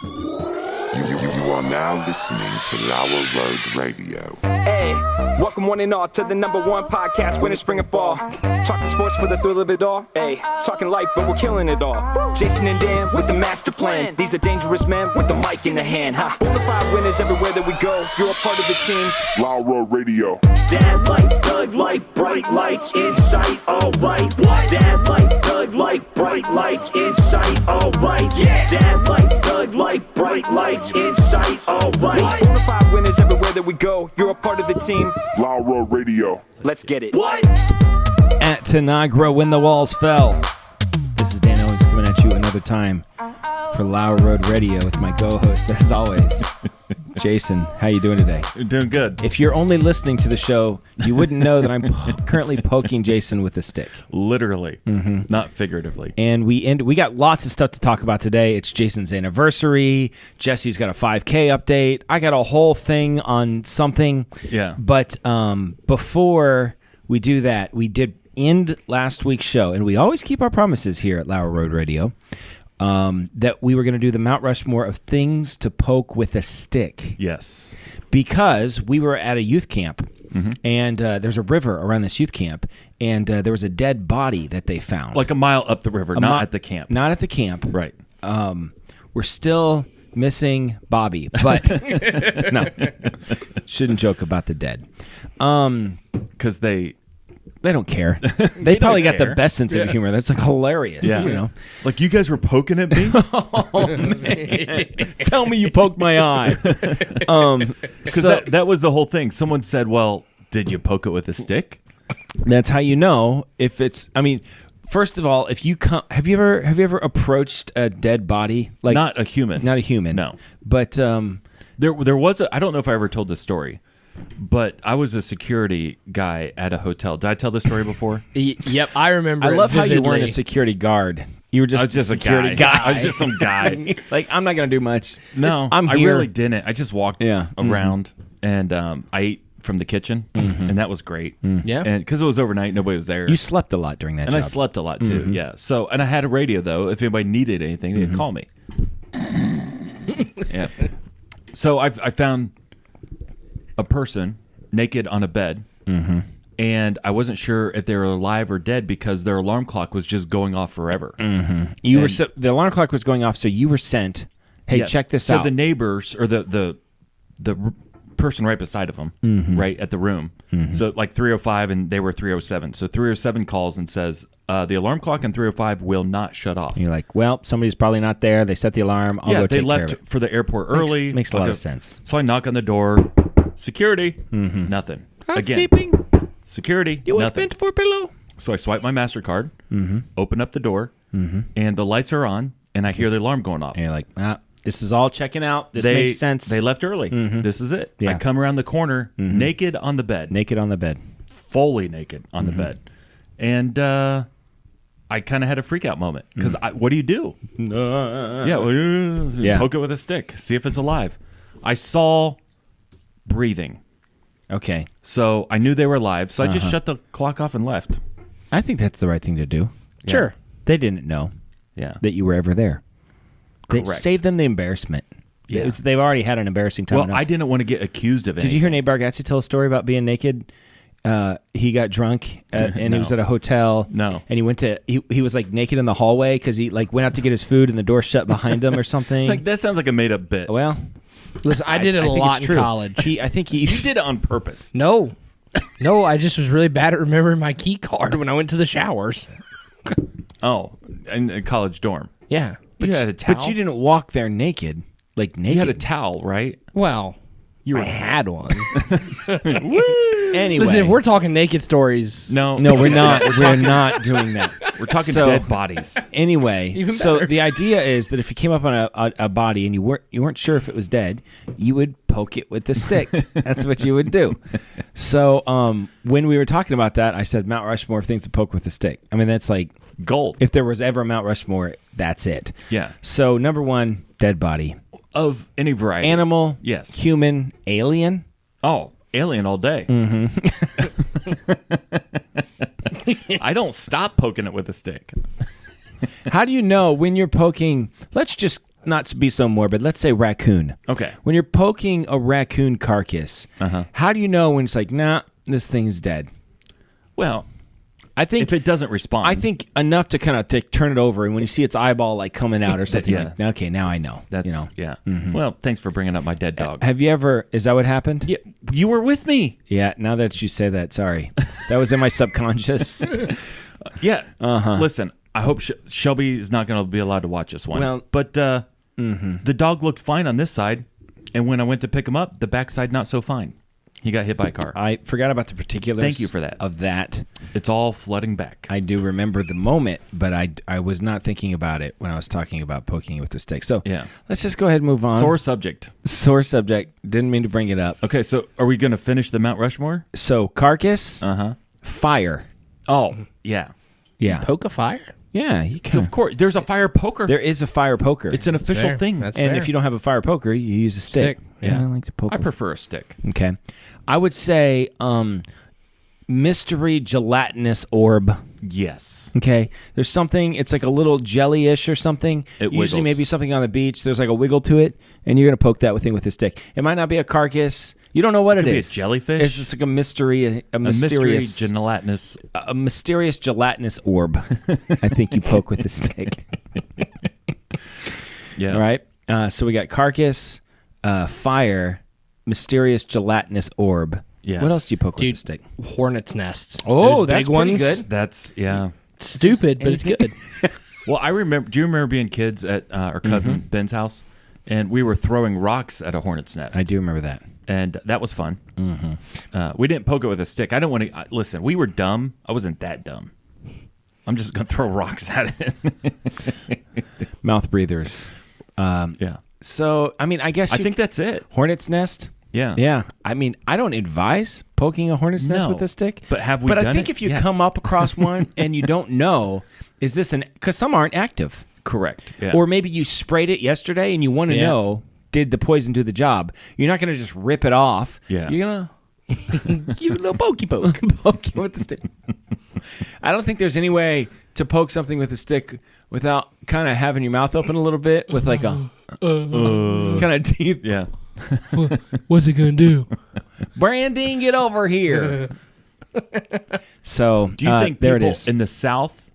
You are now listening to Lauer Road Radio. Hey, welcome one and all to the #1 podcast, winter, spring, and fall. Talking sports for the thrill of it all. Hey, talking life, but we're killing it all. Jason and Dan with the master plan. These are dangerous men with the mic in the hand. Bonafide winners everywhere that we go. You're a part of the team. Lauer Radio. Dad light, thug light, bright lights in sight. All right. What? Dad light, thug light, bright lights in sight. All right. Yeah. Dad light, thug light, bright lights in sight. All right. Bonafide winners everywhere that we go. You're a part of the team. Lauer Radio. Let's get it. What? At Tanagra, when the walls fell. This is Dan Owings coming at you another time for Lauer Road Radio with my co-host, as always, Jason. How you doing today? You're doing good. If you're only listening to the show, you wouldn't know that I'm currently poking Jason with a stick. Literally, not figuratively. And we got lots of stuff to talk about today. It's Jason's anniversary. Jesse's got a 5K update. I got a whole thing on something. Yeah. But before we do that, we did end last week's show, and we always keep our promises here at Lauer Road Radio, that we were going to do the Mount Rushmore of things to poke with a stick. Yes. Because we were at a youth camp, and there's a river around this youth camp, and there was a dead body that they found. Like a mile up the river, not at the camp. Not at the camp. Right. We're still missing Bobby, but no, shouldn't joke about the dead. Because they don't care. They probably got care. the best sense of humor. That's like hilarious. Yeah. You know. Like, you guys were poking at me? Oh man! Tell me you poked my eye. Because that was the whole thing. Someone said, well, did you poke it with a stick? That's how you know if it's. I mean, first of all, if you come, have you ever approached a dead body? Like Not a human. Not a human. No. But There was I don't know if I ever told this story, but I was a security guy at a hotel. Did I tell this story before? Yep, I remember. I love how you vividly. weren't a security guard. You were just, I was just a security a guy. I was just some guy. Like, I'm not gonna do much. No, I'm I here. really didn't. I just walked around and I ate from the kitchen, and that was great. Yeah. And because it was overnight, nobody was there. You slept a lot during that And job. I slept a lot too, yeah. So, and I had a radio though. If anybody needed anything, they'd call me. Yeah. So I found a person naked on a bed, and I wasn't sure if they were alive or dead because their alarm clock was just going off forever. You were the alarm clock was going off, so you were sent. Hey, Yes. check this so out. the neighbors or the person right beside of them, right at the room. So like 305 and they were 307. So 307 calls and says, the alarm clock in 305 will not shut off. And you're like, well, somebody's probably not there. They set the alarm. I'll go they take care of left it. for the airport early. Makes a lot of sense. So I knock on the door. Security. Nothing. Housekeeping. Security. You want nothing. vent for a pillow? So I swipe my MasterCard, open up the door, and the lights are on, and I hear the alarm going off. And you're like, this is all checking out. This makes sense. They left early. This is it. Yeah. I come around the corner, naked on the bed. Naked on the bed. Fully naked on the bed. And I kind of had a freak out moment. Because what do you do? Poke it with a stick. See if it's alive. I saw breathing. Okay. So I knew they were alive. So I just shut the clock off and left. I think that's the right thing to do. Sure. They didn't know Yeah. that you were ever there. They Correct. saved them the embarrassment. Yeah. They've already had an embarrassing time. Well, enough. I didn't want to get accused of it. Did you hear Nate Bargatze tell a story about being naked? He got drunk and he No. was at a hotel. No. And he went to he was like naked in the hallway because he like went out to get his food and the door shut behind him or something. Like, that sounds like a made-up bit. Well, Listen, I did it a think lot it's in true. college. I think he You did it on purpose. No, I just was really bad at remembering my key card when I went to the showers. Oh, in a college dorm. Yeah. You had a towel? But you didn't walk there naked. Like naked. You had a towel, right? Well, I had one. Anyway. Listen, if we're talking naked stories, No, we're not. We're not doing that. We're talking So- dead bodies. Anyway, Even so better. the idea is that if you came up on a body and you weren't sure if it was dead, you would poke it with the stick. That's what you would do. So when we were talking about that, I said Mount Rushmore things to poke with a stick. I mean, that's like Gold. if there was ever a Mount Rushmore, that's it. Yeah. So number one, dead body, Of any variety. animal, Yes. human, alien. Oh, alien all day. I don't stop poking it with a stick. How do you know when you're poking? Let's just not to be so morbid, let's say raccoon. Okay. When you're poking a raccoon carcass, how do you know when it's like, nah, this thing's dead? Well, I think if it doesn't respond, I think enough to kind of turn it over, and when you see its eyeball like coming out or something, like, okay, now I know. that's Yeah. Well, thanks for bringing up my dead dog. Have you ever? Is that what happened? Yeah, you were with me. Yeah. Now that you say that, sorry, that was in my subconscious. Yeah. Listen, I hope Shelby is not going to be allowed to watch this one. Well, but the dog looked fine on this side, and when I went to pick him up, the backside not so fine. He got hit by a car. I forgot about the particulars. Thank you for that. Of that. It's all flooding back. I do remember the moment, but I was not thinking about it when I was talking about poking with the stick. So let's just go ahead and move on. Sore subject. Sore subject. Didn't mean to bring it up. Okay, so are we going to finish the Mount Rushmore? So carcass, fire. Oh, yeah. Yeah. Poke a fire? Yeah, you can. Of course. There's a fire poker. There is a fire poker. It's an official fair. thing. That's and fair. if you don't have a fire poker, you use a stick. Yeah. I like to poke. I prefer a stick. Okay. I would say mystery gelatinous orb. Yes. Okay. There's something, it's like a little jelly-ish or something. It Usually wiggles. maybe something on the beach. There's like a wiggle to it, and you're going to poke that thing with a stick. It might not be a carcass. You don't know what Could it be is. a jellyfish. It's just like a mystery, A mystery mysterious, gelatinous. a mysterious gelatinous orb. I think you poke with the stick. Yeah. All right. So we got carcass, fire, mysterious gelatinous orb. Yeah. What else do you poke with Dude, the stick? hornet's nests. Oh, There's that's big pretty ones. good. That's, yeah. Stupid, but it's good. Well, I remember. Do you remember being kids at our cousin Ben's house, and we were throwing rocks at a hornet's nest? I do remember that. And that was fun. We didn't poke it with a stick. I don't want to listen. We were dumb. I wasn't that dumb. I'm just gonna throw rocks at it. Mouth breathers. Yeah. So, I mean, I guess I think that's it. hornet's nest. Yeah. Yeah. I mean, I don't advise poking a hornet's nest No. with a stick. But have we But I done think it? if you Yeah. come up across one and you don't know, is this because some aren't active, Correct. Yeah. or maybe you sprayed it yesterday and you want to Yeah. know, did the poison do the job? You're not going to just rip it off. Yeah. You're going to You little pokey poke. poke it with the stick. I don't think there's any way to poke something with a stick without kind of having your mouth open a little bit with like a kind of teeth. yeah. What's it gonna do? Branding, get over here. So, Do you think there it people is? in the South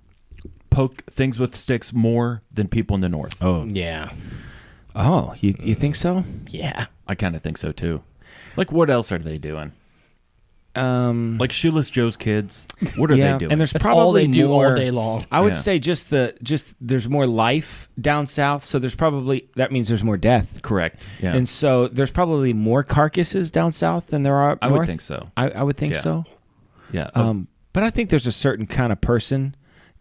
poke things with sticks more than people in the North? Oh, Yeah. oh, you think so? Yeah. I kind of think so too. Like, what else are they doing? Like Shoeless Joe's kids. What are yeah, they doing? and there's That's probably all they do more, all day long. I would Yeah. say just there's more life down south, so there's probably that means there's more death. correct. Yeah. And so there's probably more carcasses down south than there are up I north. would think so. I would think Yeah. so. Yeah. But I think there's a certain kind of person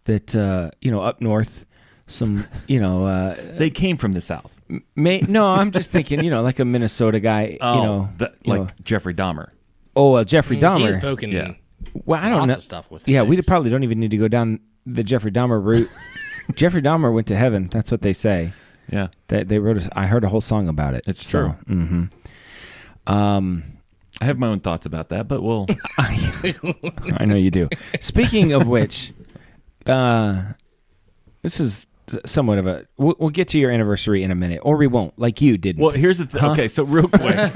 that up north, some they came from the South. no, I'm just thinking like a Minnesota guy. Jeffrey Dahmer. Jeffrey Dahmer. He's poking Yeah. Well, I don't lots know. of stuff with Yeah, we sticks. probably don't even need to go down the Jeffrey Dahmer route. Jeffrey Dahmer went to heaven. That's what they say. Yeah. They wrote. I heard a whole song about it. It's true. Mm-hmm. I have my own thoughts about that, but we'll. I know you do. Speaking of which, this is somewhat of a. We'll get to your anniversary in a minute, or we won't, like you didn't. Well, here's the thing. Okay, so real quick,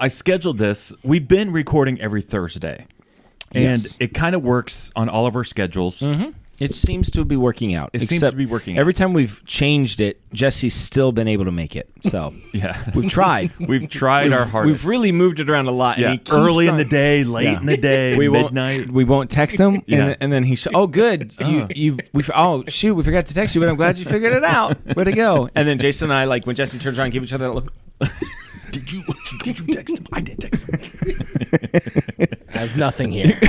I scheduled this. We've been recording every Thursday, and Yes. it kind of works on all of our schedules. It seems to be working out. It seems except to be working out. Every time we've changed it, Jesse's still been able to make it. So Yeah, we've tried. we've tried our hardest. We've really moved it around a lot. yeah, and he keeps early in on- the day, late in the day, midnight. We won't text him. Yeah. And then he oh good. We forgot to text you, but I'm glad you figured it out. Way to go. And then Jason and I, like when Jesse turns around, give each other that look. Did you text him? I didn't text him. I have nothing here.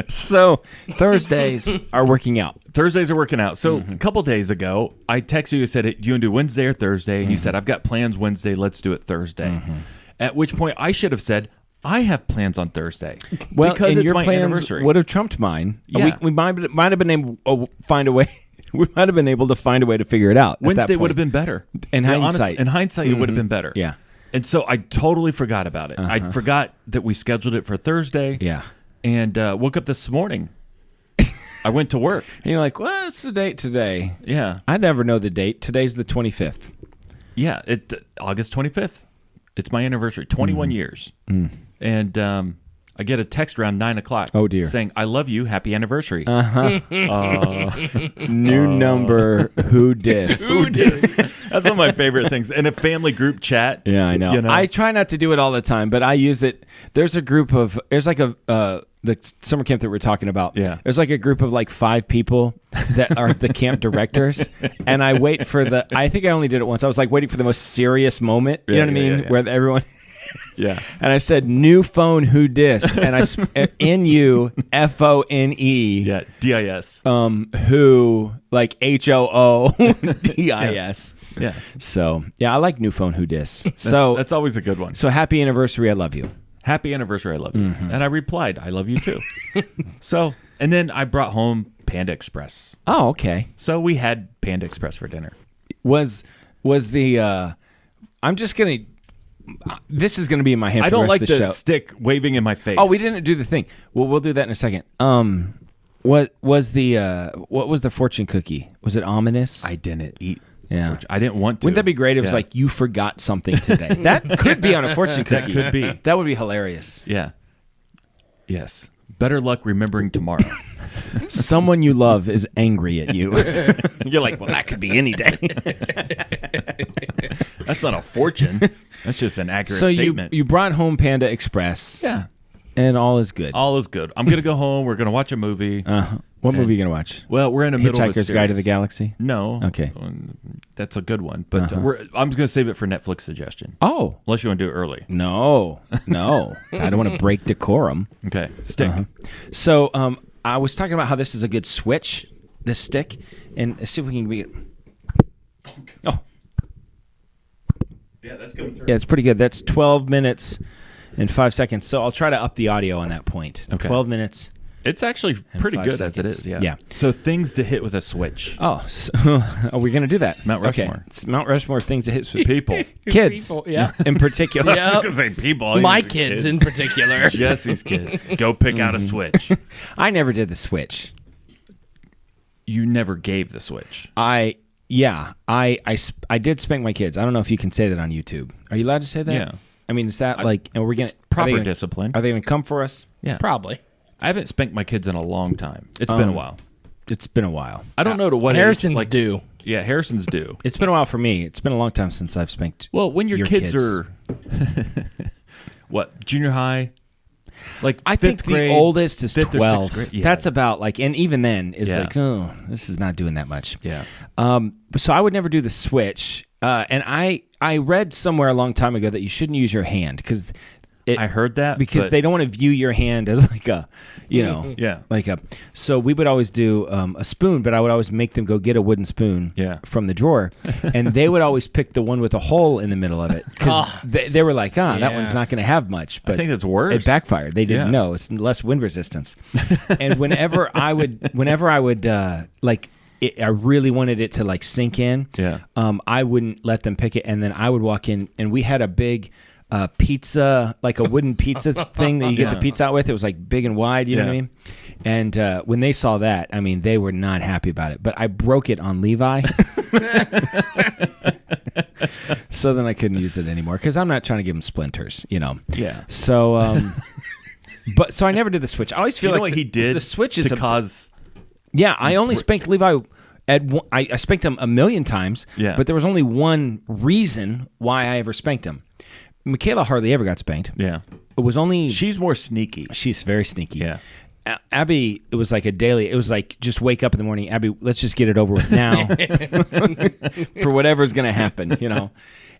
So Thursdays are working out. Thursdays are working out. So a couple days ago, I texted you and said, "Do you want to do Wednesday or Thursday?" And you said, "I've got plans Wednesday. Let's do it Thursday." At which point, I should have said, "I have plans on Thursday." Well, because and it's your my plans anniversary. would have trumped mine. Yeah. We might have been able to find a way. We might have been able to find a way to figure it out. at that Wednesday would point. have been better. In Yeah, hindsight. in hindsight, it would have been better. Yeah. And so I totally forgot about it. I forgot that we scheduled it for Thursday. Yeah. And woke up this morning I went to work. And you're like, what's the date today? Yeah. I never know the date. Today's the 25th. Yeah, August 25th. It's my anniversary, 21 years. And I get a text around 9 o'clock. Oh, dear. Saying, I love you. Happy anniversary. New number, Who Dis? Who dis? That's one of my favorite things. In a family group chat. Yeah, I know. You know? I try not to do it all the time, but I use it. There's like the summer camp that we're talking about. Yeah. There's like a group of like 5 people that are the camp directors. And I wait for I think I only did it once. I was like waiting for the most serious moment. You know what I mean? Yeah. Where everyone. Yeah. And I said, new phone Who Dis? And I NUFONE. Yeah. DIS. Who like HOODIS. Yeah. So yeah, I like new phone Who Dis. That's always a good one. So happy anniversary, I love you. Happy anniversary, I love you. And I replied, I love you too. And then I brought home Panda Express. Oh, okay. So we had Panda Express for dinner. Was the I'm just gonna. This is gonna be in my hand. I For don't the like rest of the the show. stick waving in my face. Oh, we didn't do the thing. Well, we'll do that in a second. What was the fortune cookie? Was it ominous? I didn't eat. Yeah. I didn't want to. Wouldn't that be great? It was Yeah. like you forgot something today. That could be on a fortune cookie. That could be. That would be hilarious. Yeah. Yes. Better luck remembering tomorrow. Someone you love is angry at you. You're like, well, that could be any day. That's not a fortune. That's just an accurate So statement. you brought home Panda Express. Yeah. And all is good. All is good. I'm going to go home. We're going to watch a movie. What movie are you going to watch? Well, we're in the middle of a Hitchhiker's series. Guide to the Galaxy? No. Okay. That's a good one. But I'm going to save it for Netflix suggestion. Oh. Unless you want to do it early. No. I don't want to break decorum. Okay. Stick. So I was talking about how this is a good switch, this stick, and let's see if we can be. Oh, Yeah, that's coming through. yeah, it's pretty good. That's 12 minutes and 5 seconds. So I'll try to up the audio on that point. Okay. 12 minutes. It's actually pretty 5 good as it seconds. is. Yeah. Yeah. So things to hit with a switch. Oh, so, are we going to do that? Mount Rushmore. Okay. It's Mount Rushmore things that hits with People. kids. People, yeah. In particular. Yeah. I was going to say people. My These are kids in particular. Jesse's kids. Go pick out a switch. I never did the switch. You never gave the switch. I did spank my kids. I don't know if you can say that on YouTube. Are you allowed to say that? Yeah. I mean, is that like, are we gonna Proper discipline. Are they gonna come for us? Yeah. Probably. I haven't spanked my kids in a long time. It's been a while. It's been a while. I don't know to what Harrison's age. Like, due. Yeah, Harrison's due. It's been a while for me. It's been a long time since I've spanked. Well, when your kids kids. are what, junior high? Like I fifth think grade, the oldest is 5th or 12. 6th grade? Yeah. That's about like, and even then is Yeah. like, oh, this is not doing that much. Yeah. So I would never do the switch. And I read somewhere a long time ago that you shouldn't use your hand because I heard that because but- they don't want to view your hand as like a, Yeah. like a. So we would always do a spoon, but I would always make them go get a wooden spoon Yeah. from the drawer, and they would always pick the one with a hole in the middle of it because they were like, that yeah. one's not going to have much. But I think that's worse. It backfired. They didn't Yeah. know it's less wind resistance, and whenever I would like. I really wanted it to like sink in. Yeah. I wouldn't let them pick it, and then I would walk in, and we had a big pizza, like a wooden pizza thing that you get the pizza out with. It was like big and wide, you know what I mean? And when they saw that, I mean, they were not happy about it. But I broke it on Levi, so then I couldn't use it anymore because I'm not trying to give him splinters, Yeah. So, so I never did the switch. I always feel You know like what he did the switch is to cause. Yeah, I only spanked Levi. I spanked him a million times, Yeah. but there was only one reason why I ever spanked him. Michaela hardly ever got spanked. Yeah. It was only She's more sneaky. she's very sneaky. Yeah. Abby, it was like a daily. It was like just wake up in the morning, Abby. Let's just get it over with now, for whatever's gonna happen,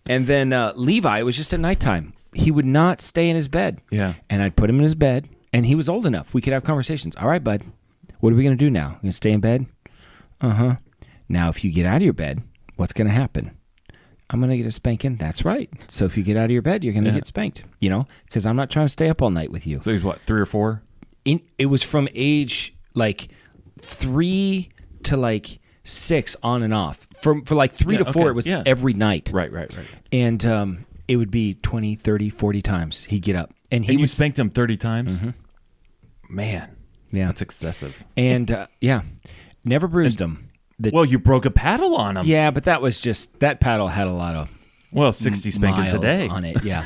And then Levi, it was just at nighttime. He would not stay in his bed. Yeah. And I'd put him in his bed, and he was old enough. We could have conversations. All right, bud. What are we going to do now? You going to stay in bed? Uh-huh. Now, if you get out of your bed, what's going to happen? I'm going to get a spanking. That's right. So if you get out of your bed, you're going to get spanked, because I'm not trying to stay up all night with you. So he's what, 3 or 4? It was from age like 3 to like 6 on and off. For like 3 to 4, okay. it was Yeah. every night. Right. And it would be 20, 30, 40 times he'd get up. And You would spanked him 30 times? Mm-hmm. Man. Yeah. That's excessive. And never bruised him. Well, you broke a paddle on him. Yeah, but that was just that paddle had a lot of 60 spankings a miles day on it. Yeah.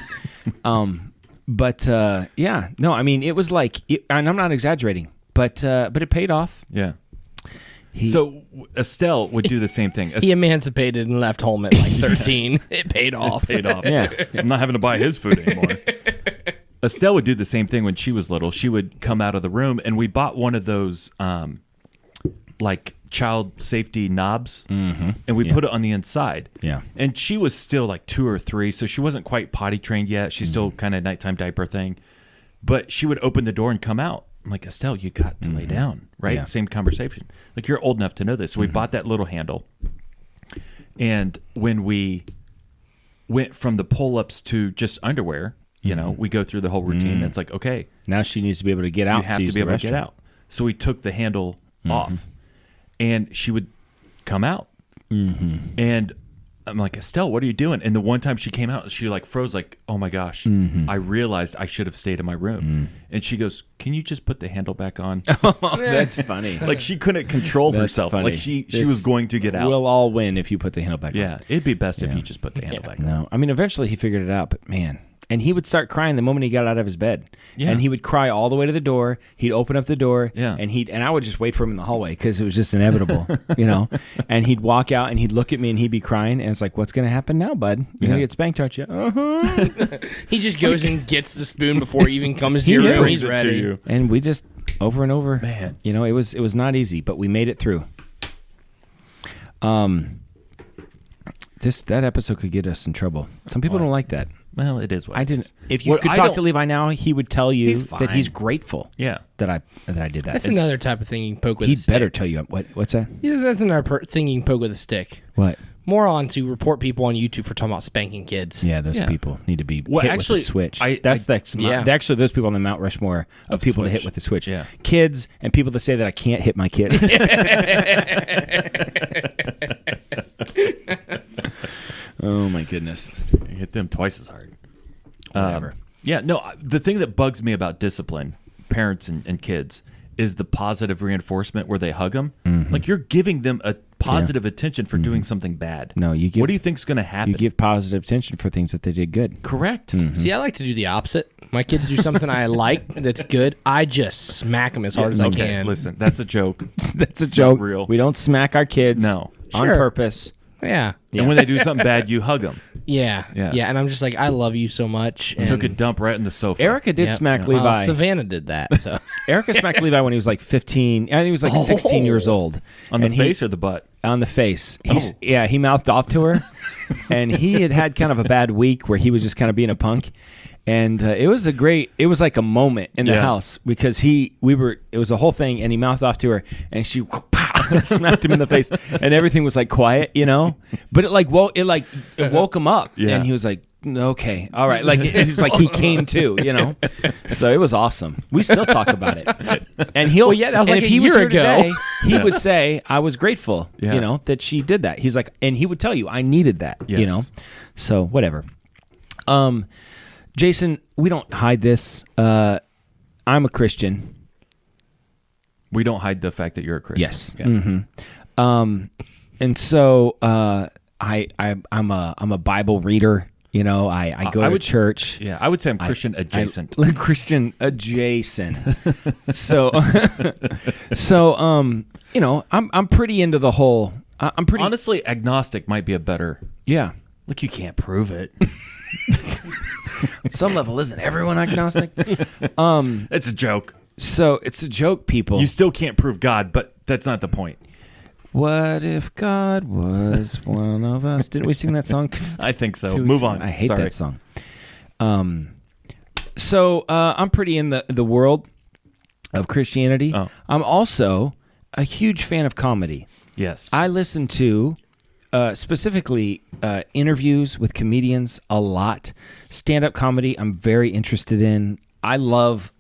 No, I mean it was like, and I'm not exaggerating, but it paid off. Yeah. So Estelle would do the same thing. He emancipated and left home at like 13. It paid off. Paid off. Yeah. I'm not having to buy his food anymore. Estelle would do the same thing when she was little. She would come out of the room, and we bought one of those like child safety knobs, and we put it on the inside. Yeah. And she was still like 2 or 3, so she wasn't quite potty trained yet. She's still kind of nighttime diaper thing. But she would open the door and come out. I'm like, Estelle, you got to lay down, right? Yeah. Same conversation. Like, you're old enough to know this. So we bought that little handle. And when we went from the pull-ups to just underwear, you know, we go through the whole routine. And it's like, okay, Now she needs to be able to get out. you have to be able to get out. So we took the handle off, and she would come out. And I'm like, Estelle, what are you doing? And the one time she came out, she like froze, like, oh my gosh, I realized I should have stayed in my room. And she goes, can you just put the handle back on? That's funny. Like, she couldn't control That's herself. funny. Like she was going to get out. We'll all win if you put the handle back on. Yeah, it'd be best if you just put the handle back on. No, I mean, eventually he figured it out, but man. And he would start crying the moment he got out of his bed. Yeah. And he would cry all the way to the door. He'd open up the door. Yeah. And I would just wait for him in the hallway because it was just inevitable, you know. And he'd walk out and he'd look at me and he'd be crying. And it's like, what's going to happen now, bud? You're going to get spanked, aren't you? He just goes and gets the spoon before he even comes to your room. brings He's it to ready. you. And we just, over and over. Man. You know, it was not easy, but we made it through. That episode could get us in trouble. Some people don't like that. Well, it is what I it didn't. is. If you What could I talk don't- to Levi now, he would tell you He's that he's fine. grateful. Yeah. That I did that. That's another type of thing you can poke with He a stick. better tell you what's that? Yes, that's another thing you can poke with a stick. What? More on to report people on YouTube for talking about spanking kids. Yeah, those Yeah. people need to be Well, hit actually, with the switch. I- Yeah. Actually, those people on the Mount Rushmore of people to hit switch. with the switch. Yeah. Kids and people that say that I can't hit my kids. Oh my goodness. You hit them twice as hard. Whatever. Yeah, no, the thing that bugs me about discipline, parents and kids, is the positive reinforcement where they hug them. Like, you're giving them a positive attention for doing something bad. No, you give- What do you think's going to happen? You give positive attention for things that they did good. Correct. See, I like to do the opposite. My kids do something I like that's good. I just smack them as hard as I Okay, can. listen, that's a joke. That's a not joke. real. We don't smack our kids. No. On Sure. purpose. Yeah. And when they do something bad, you hug them. Yeah. Yeah. Yeah. And I'm just like, I love you so much. And Took a dump right in the sofa. Erica did Yep. smack Well, Levi. Savannah did that. So Erica smacked Levi when he was like 15. And he was like 16 years old. On the And face or the butt? On the face. He mouthed off to her. And he had kind of a bad week where he was just kind of being a punk. And it was like a moment in the Yeah. house because it was a whole thing, and he mouthed off to her, and she smacked him in the face, and everything was like quiet, you know. But it woke him up, Yeah. and he was like, okay, all right, like it's like he came to, you know. So it was awesome. We still talk about it, and he'll. Well, yeah, that was and like if a he was year here ago. today, he would say, "I was grateful, Yeah. you know, that she did that." He's like, and he would tell you, "I needed that," you Yes. know. So whatever. Jason, we don't hide this. I'm a Christian. We don't hide the fact that you're a Christian. Yes. Yeah. And so I'm a Bible reader. You know, I go to church. Yeah, I would say I'm Christian adjacent. Christian adjacent. so you know, I'm pretty into the whole. I'm pretty Honestly, agnostic might be a better. Yeah. Like, you can't prove it. At some level, isn't everyone agnostic? It's a joke. So it's a joke, people. You still can't prove God, but that's not the point. What if God was one of us? Didn't we sing that song? I think so. 2 Move weeks on. ago? I hate Sorry. that song. So I'm pretty in the world of Christianity. Oh. I'm also a huge fan of comedy. Yes. I listen to specifically interviews with comedians a lot. Stand-up comedy I'm very interested in. I love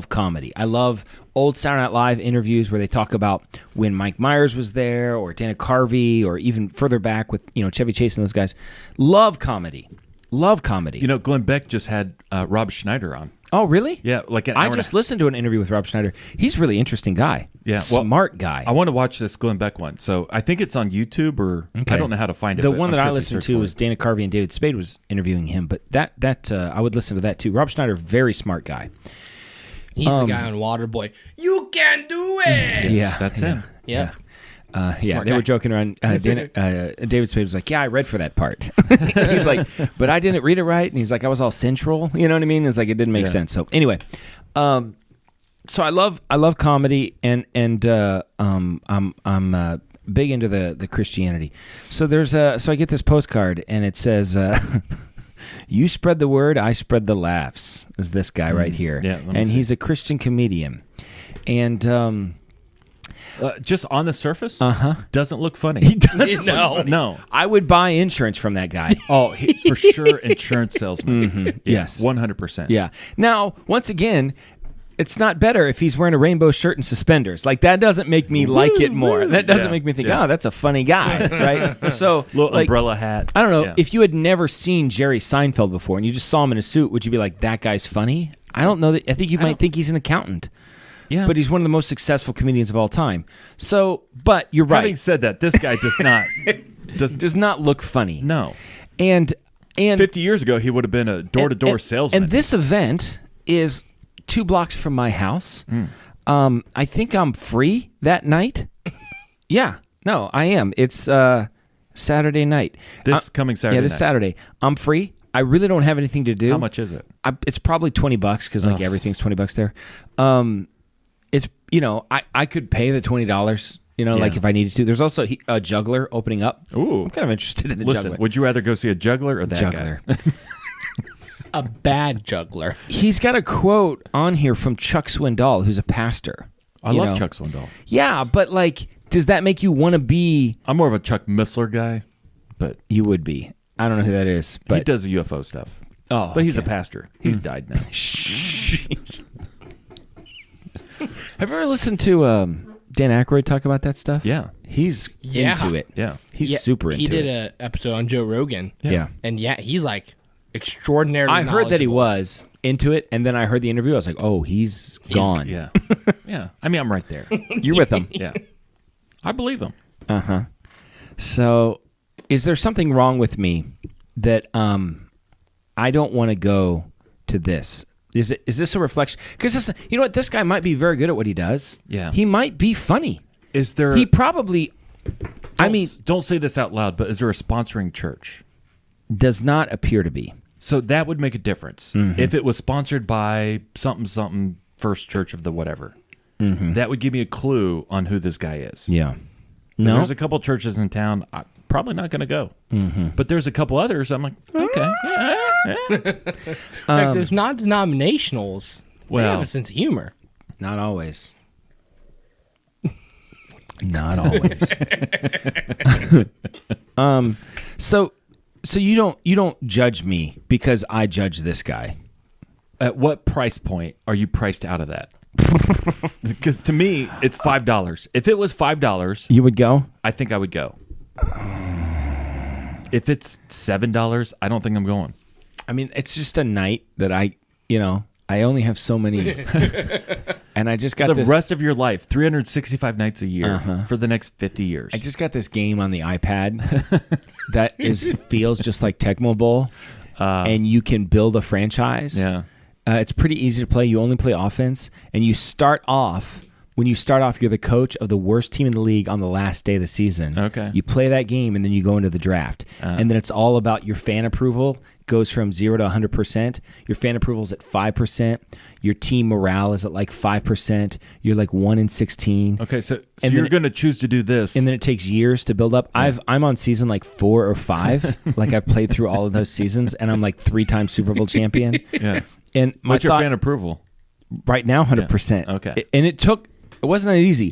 comedy. I love old Saturday Night Live interviews where they talk about when Mike Myers was there, or Dana Carvey, or even further back with Chevy Chase and those guys. Love comedy. You know, Glenn Beck just had Rob Schneider on. Oh, really? Yeah, like an hour I and a- just listened to an interview with Rob Schneider. He's a really interesting guy. Yeah, well, Smart guy. I want to watch this Glenn Beck one. So I think it's on YouTube, or I don't know how to find it. The but one I'm that sure I if you listened search to for was it. Dana Carvey and David Spade was interviewing him, but that I would listen to that too. Rob Schneider, very smart guy. He's the guy on Waterboy. You can do it. Yeah, That's him. Yeah. Yeah, they guy. were joking around. David Spade was like, "Yeah, I read for that part." He's like, "But I didn't read it right," and he's like, "I was all sensual." You know what I mean? It's like it didn't make sense. So anyway, so I love comedy, and I'm big into the Christianity. So so I get this postcard, and it says, "You spread the word, I spread the laughs." Is this guy right here? Yeah, let me and see. he's a Christian comedian, and. Just on the surface, doesn't look funny. He doesn't. No. I would buy insurance from that guy. Oh, for sure, insurance salesman. Yes. 100%. Yeah. Now, once again, it's not better if he's wearing a rainbow shirt and suspenders. Like that doesn't make me like it more. That doesn't Yeah, make me think, yeah. oh, that's a funny guy, right? So, Little like, umbrella hat. I don't know Yeah. if you had never seen Jerry Seinfeld before and you just saw him in a suit. Would you be like, that guy's funny? I don't know. I think you might think he's an accountant. Yeah. But he's one of the most successful comedians of all time. So, but you're right. Having said that, this guy does not. Does not look funny. No. And 50 years ago, he would have been a door-to-door salesman. And this event is 2 blocks from my house. I think I'm free that night. Yeah. No, I am. It's Saturday night. This coming Saturday Yeah, this night. Saturday. I'm free. I really don't have anything to do. How much is it? It's probably $20 because like everything's $20 there. It's I could pay the $20. Like Yeah. if I needed to. There's also a juggler opening up. Ooh. I'm kind of interested in the Listen, juggler. would you rather go see a juggler or that Juggler. guy? A bad juggler. He's got a quote on here from Chuck Swindoll, who's a pastor. I You love know? Chuck Swindoll. Yeah, but like, does that make you want to be? I'm more of a Chuck Missler guy, but You would be. I don't know who that is, but he does the UFO stuff. Oh, But he's a okay. pastor. He's died now. Have you ever listened to Dan Aykroyd talk about that stuff? Yeah. He's Yeah. into it. Yeah. He's super into He did it. an episode on Joe Rogan. Yeah. And he's like extraordinarily I heard that he knowledgeable. was into it, and then I heard the interview. I was like, oh, he's gone. Yeah. Yeah. I mean, I'm right there. You're with him. Yeah. I believe him. So, is there something wrong with me that I don't want to go to this? Is this a reflection? Because you know what, this guy might be very good at what he does. Yeah. he might be funny. Is there? He probably, don't say this out loud, but is there a sponsoring church? does not appear to be. So that would make a difference. Mm-hmm. If it was sponsored by something First Church of the whatever, that would give me a clue on who this guy is. Yeah. No, there's a couple churches in town. I'm probably not going to go. But there's a couple others. I'm like, okay. In fact, there's non-denominationals. They have Well- a sense of humor. Not always. Not always. So you don't judge me because I judge this guy. At what price point are you priced out of that? Because to me, it's $5. If it was $5, You would go? I think I would go. If it's $7, I don't think I'm going. I mean, it's just a night that I only have so many, and I just got The this. rest of your life, 365 nights a year for the next 50 years. I just got this game on the iPad that feels just like Tecmo Bowl, and you can build a franchise. Yeah. It's pretty easy to play. You only play offense, and you start off. When you start off, you're the coach of the worst team in the league on the last day of the season. Okay. You play that game, and then you go into the draft. And then it's all about your fan approval. Goes from 0 to 100%. Your fan approval is at 5%. Your team morale is at like 5%. You're like 1 in 16. Okay, so And you're then- going to choose to do this. And then it takes years to build up. I'm on season like 4 or 5. Like I've played through all of those seasons, and I'm like 3-time Super Bowl champion. yeah. And my What's your thought fan approval? right now, 100%. Okay. And it took It wasn't easy.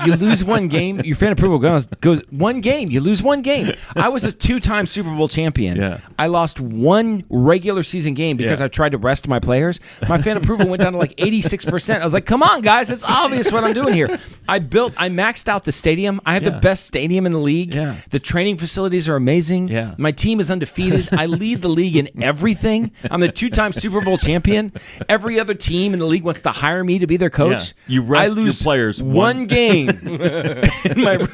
You lose one game, your fan approval goes one game. You lose one game. I was a 2-time Super Bowl champion. Yeah. I lost one regular season game because I tried to rest my players. My fan approval went down to like 86%. I was like, come on, guys. It's obvious what I'm doing here. I maxed out the stadium. I have the best stadium in the league. Yeah. The training facilities are amazing. Yeah. My team is undefeated. I lead the league in everything. I'm the 2-time Super Bowl champion. Every other team in the league wants to hire me to be their coach. Yeah. You rest your players one game in my room.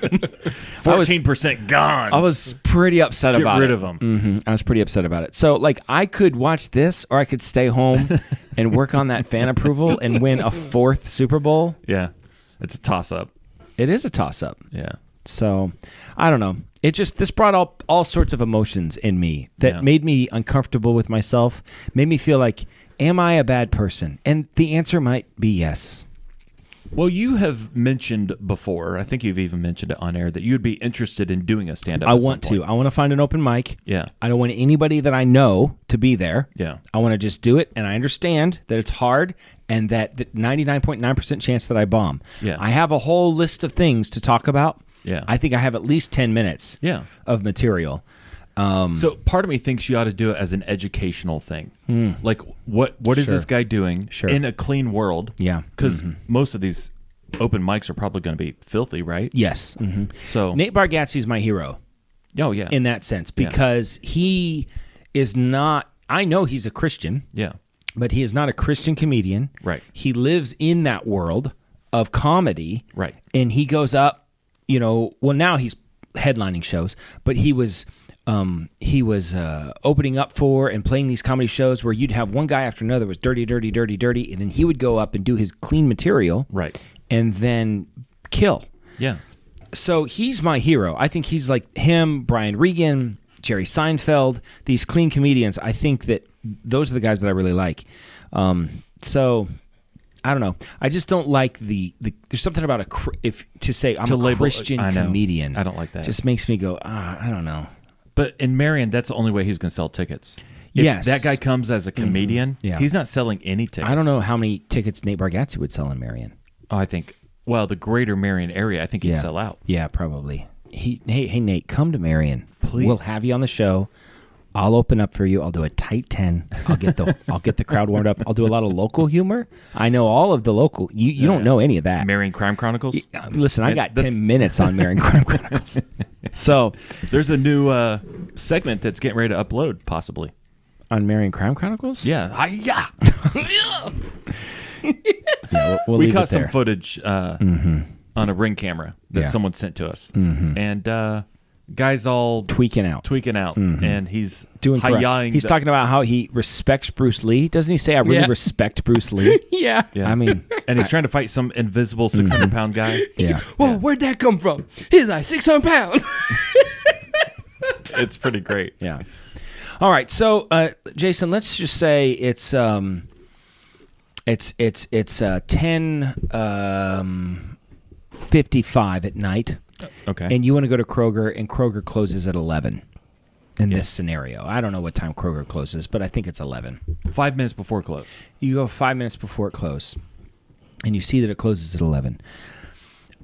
14% gone. I was pretty upset about it. Get rid of them. I was pretty upset about it. So, like, I could watch this, or I could stay home and work on that fan approval and win a 4th Super Bowl. Yeah. It's a toss-up. It is a toss-up. Yeah. So, I don't know. This brought up all sorts of emotions in me that made me uncomfortable with myself, made me feel like, am I a bad person? And the answer might be yes. Well, you have mentioned before, I think you've even mentioned it on air, that you'd be interested in doing a stand-up. I want to find an open mic. Yeah. I don't want anybody that I know to be there. Yeah. I want to just do it, and I understand that it's hard and that the 99.9% chance that I bomb. Yeah. I have a whole list of things to talk about. Yeah. I think I have at least 10 minutes of material. So part of me thinks you ought to do it as an educational thing. Like, what is this guy doing in a clean world? Yeah. Because most of these open mics are probably going to be filthy, right? Yes. Mm-hmm. So Nate Bargatze is my hero. Oh, yeah. In that sense, because he is not, I know he's a Christian. Yeah. But he is not a Christian comedian. Right. He lives in that world of comedy. Right. And he goes up, now he's headlining shows, but he was opening up for and playing these comedy shows where you'd have one guy after another was dirty, dirty, dirty, dirty, and then he would go up and do his clean material. Right. And then kill. Yeah. So he's my hero. I think he's like him, Brian Regan, Jerry Seinfeld, these clean comedians. I think that those are the guys that I really like. So I don't know. I just don't like the there's something about to say I'm a Christian comedian. I don't like that. Just makes me go, I don't know. But in Marion, that's the only way he's going to sell tickets. If that guy comes as a comedian, he's not selling any tickets. I don't know how many tickets Nate Bargatze would sell in Marion. Oh, I think, the greater Marion area, I think he'd sell out. Yeah, probably. Hey, Nate, come to Marion. Please. We'll have you on the show. I'll open up for you. I'll do a tight 10. I'll get the crowd warmed up. I'll do a lot of local humor. I know all of the local. You don't know any of that. Marion Crime Chronicles? Listen, I got 10 minutes on Marion Crime Chronicles. So there's a new segment that's getting ready to upload, possibly. On Marion Crime Chronicles? Yeah. We'll we caught some footage on a Ring camera that someone sent to us. And guy's all tweaking out, and he's doing hi-yahing. He's talking about how he respects Bruce Lee. Doesn't he say, I really respect Bruce Lee? Yeah. I mean, and he's trying to fight some invisible 600-pound guy. Yeah. Whoa, where'd that come from? He's like 600 pounds. It's pretty great. Yeah. All right. So, Jason, let's just say it's 10:55 at night. Okay. And you want to go to Kroger, and Kroger closes at 11 in this scenario. I don't know what time Kroger closes, but I think it's 11. 5 minutes before close. You go 5 minutes before it closes, and you see that it closes at 11.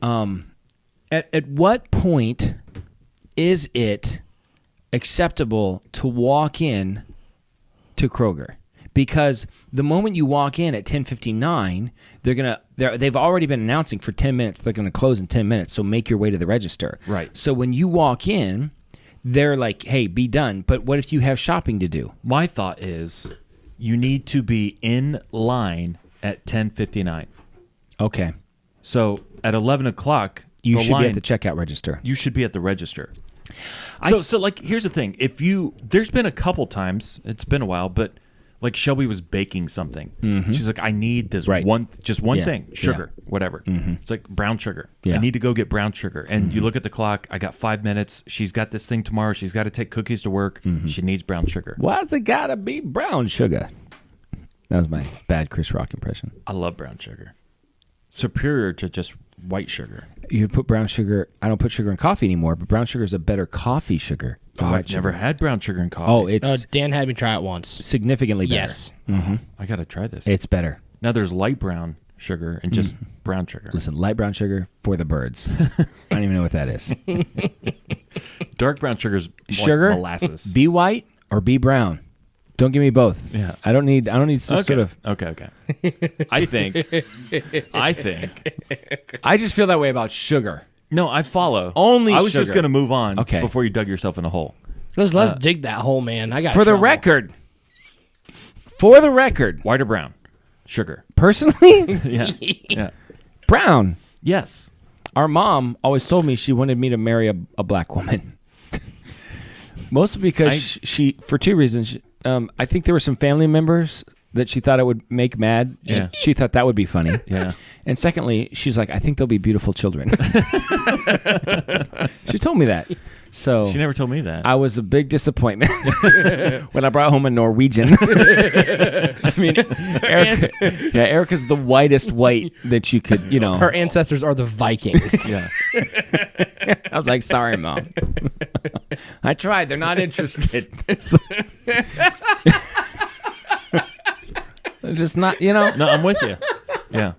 At what point is it acceptable to walk in to Kroger? Because the moment you walk in at 10:59, they've already been announcing for 10 minutes they're going to close in 10 minutes, so make your way to the register. Right. So when you walk in, they're like, hey, be done. But what if you have shopping to do? My thought is you need to be in line at 10:59. Okay. So at 11 o'clock, you should be at the checkout register. You should be at the register. So like, here's the thing. There's been a couple times, it's been a while, but like Shelby was baking something. Mm-hmm. She's like, I need this one thing, sugar, whatever. Mm-hmm. It's like brown sugar. I need to go get brown sugar. And you look at the clock, I got 5 minutes. She's got this thing tomorrow. She's got to take cookies to work. Mm-hmm. She needs brown sugar. Why's it got to be brown sugar? That was my bad Chris Rock impression. I love brown sugar. Superior to just white sugar. You put brown sugar. I don't put sugar in coffee anymore, but brown sugar is a better coffee sugar. I've never had brown sugar in coffee. Dan had me try it once. Significantly better. Yes. Mm-hmm. I got to try this. It's better. Now there's light brown sugar and just brown sugar. Listen, light brown sugar for the birds. I don't even know what that is. Dark brown sugar's Sugar, like molasses. be white or be brown. Don't give me both. Yeah. I don't need some sort of. Okay. I think. I just feel that way about sugar. No, I follow. Only I was just sugar. going to move on Okay. before you dug yourself in a hole. Let's dig that hole, man. I got For the trouble. record, White or brown? Sugar. personally, Yeah. brown. Yes. Our mom always told me she wanted me to marry a black woman. Mostly because she, for two reasons. I think there were some family members that she thought it would make mad. Yeah. She thought that would be funny. Yeah. And secondly, she's like, I think they'll be beautiful children. She told me that. So She never told me that. I was a big disappointment when I brought home a Norwegian. I mean, Erica's the whitest white that you could, Her ancestors are the Vikings. yeah. I was like, sorry, Mom. I tried. They're not interested. They're just not, No, I'm with you. Yeah.